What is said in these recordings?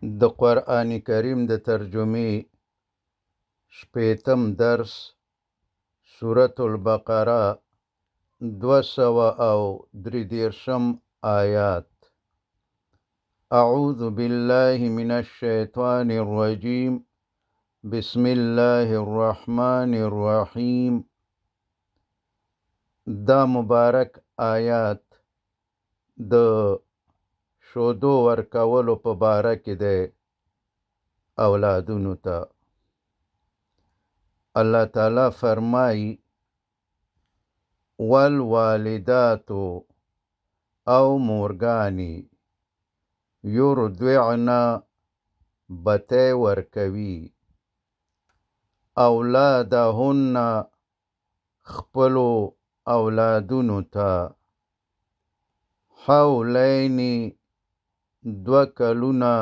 د قرآن کریم د ترجمې شپیتم درس سورة البقره 233 آیات. اعوذ بالله من الشیطان الرجیم بسم الله الرحمن الرحیم. دا مبارک آیات د شودو ورکولو په باره کې دی اولادونو ته. الله تعالی فرمایي والوالدات او مورگانی یرضعن بتی ورکوي اولادهن خپلو اولادونو ته حولین 2 کلونه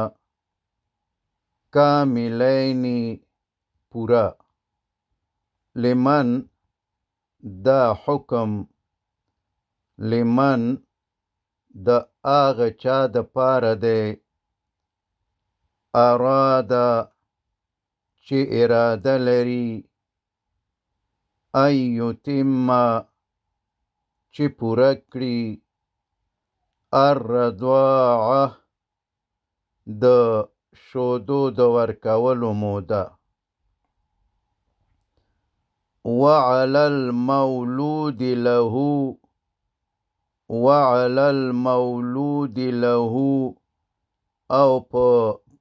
کاملین پورا لمن دا حکم لمن د آغا چا د پاره دی اراده چې اراده لري ایتم چې پورا کړي الرضاعه د شودو د ورکولو موده. وعلى المولود له وعلى المولود له او په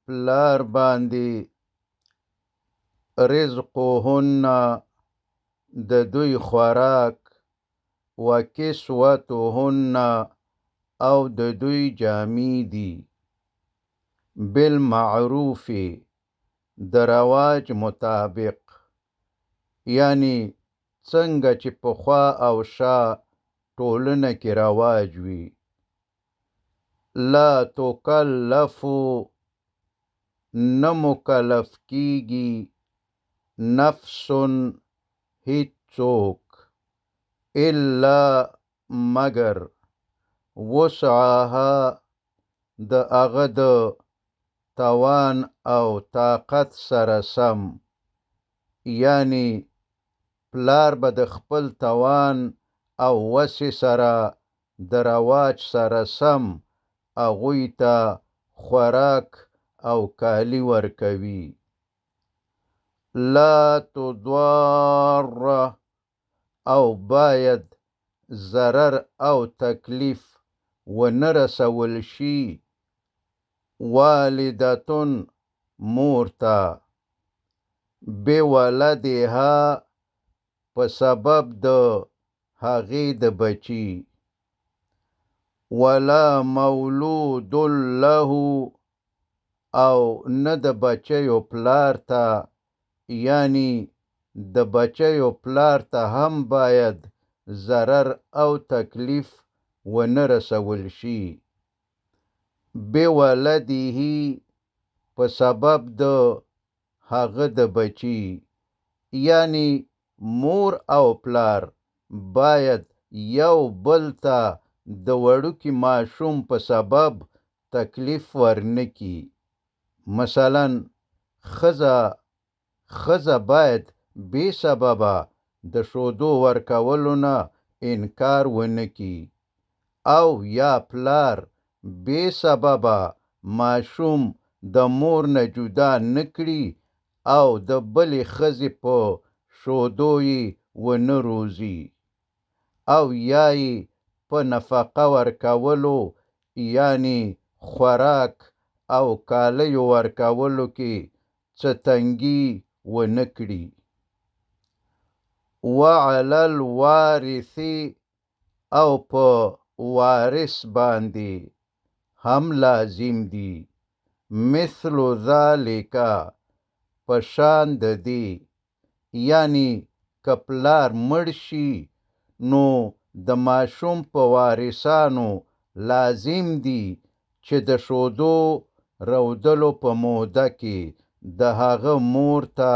پلار باندې رزقهن د دوی خوراک وکسوتهن او د دوی جامی دي بالمعروف د رواج مطابق، یعنی څنګه چې پخوا او شا ټولنه کې رواج وي. لا تکلفو نه مکلف کیږي نفس هیڅوک الا مگر وسعها د هغه د توان او طاقت سره سم، یعنی پلار به د خپل توان او وسع سره د رواج سره سم هغوی ته خوراک او کالی ورکوي. لا تضار او باید ضرر او تکلیف ونه رسول شي والدتون مورتا بولدها په سبب د هغې د بچی، ولا مولود له او نه د بچیو پلار ته، یعنی د بچیو پلار ته هم باید ضرر او تکلیف ونه رسول شي بولده په سبب د هغه د بچی، یعنی مور او پلار باید یو بل ته د وړوکي ماشوم په سبب تکلیف ورنکي. مثلا ښځه باید بې سببه د شودو ورکولو نه انکار ونکي، او یا پلار بې سببه ماشوم د مور نه جدا نکړي او د بلې ښځې په شودو یې ونه روزي، او یا یې په نفقه ورکولو یعنی خوراک او کالیو ورکولو کې څه تنګي ونه کړي. وعلى الوارث او په وارث باندې هم لازم دي مثل ذالک په شان د دې، یعنی که پلار مړ شي نو د ماشوم په وارثانو لازم دي چې د شودو رودلو په موده کې د هغه مور ته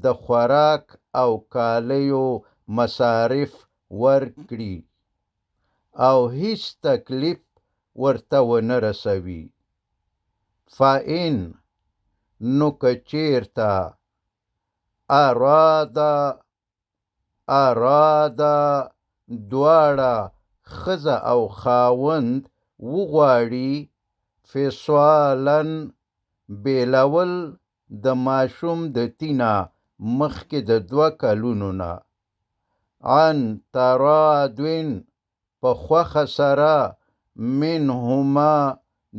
د خوراک او کالیو مصارف ورکړي او هیڅ تکلیف ورته ونه رسوي. فإن نو کچیرتا ارادا دواړه ښځه او خاوند وغواړي فصالا بیلول د ماشوم د تینه مخکې د 2 کلونو نه عن ترادوین په خوښه سره منهما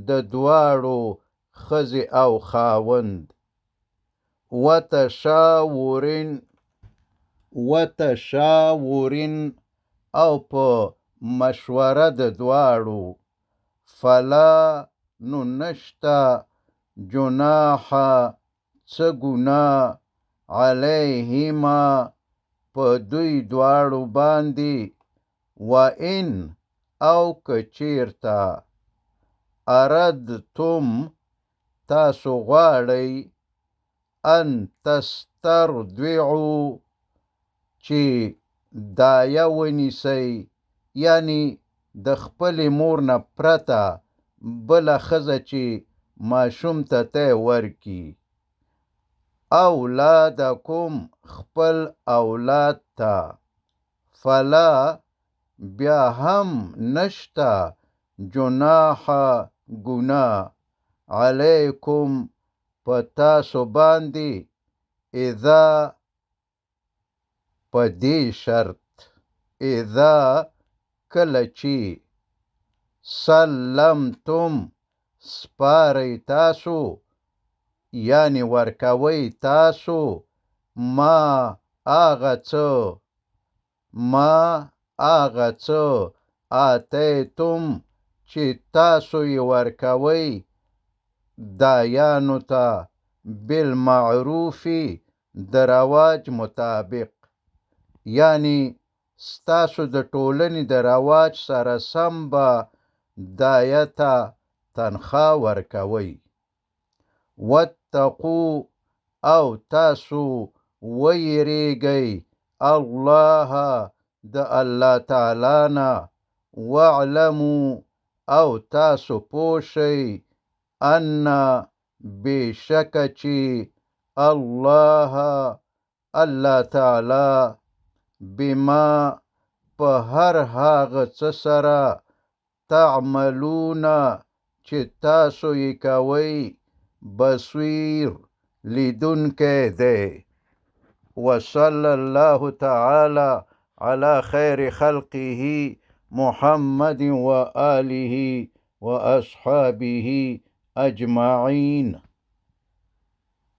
د دواړو ښځې او خاوند وتشاورن او په مشوره د دواړو فلا نو نشته جناح څه ګناه علیهما په دوی دواړو باندې وان او کچیرتا اردتم تاسو غواړئ ان تسترضعوا چې دایه ونیسئ یعنی د خپلې مور نه پرته بله ښځه چې ماشوم ته تی ورکي اولادکم خپل اولاد ته فلا بیا هم نشته جناح ګناه علیکم په تاسو باندې اذا په دې شرط اذا کله چې سلمتم سپاری تاسو یعنی ورکوي تاسو ما آغا څه آتیتم چې تاسو یې ورکوي دایانو ته بالمعروف د رواج مطابق یعنی ستاسو د ټولنې د رواج سره سم به دایه ته تنخواه ورکوي واتقو او تاسو ویریږئ الله د الله تعالی نه واعلمو او تاسو پوه شئ ان بشکه چې الله تعالی بما په هر هغه څه سره تعملون چې تاسو یې کوئ بصیر لیدونکی دی وصلى الله تعالى على خير خلقه محمد وآله وأصحابه أجمعين.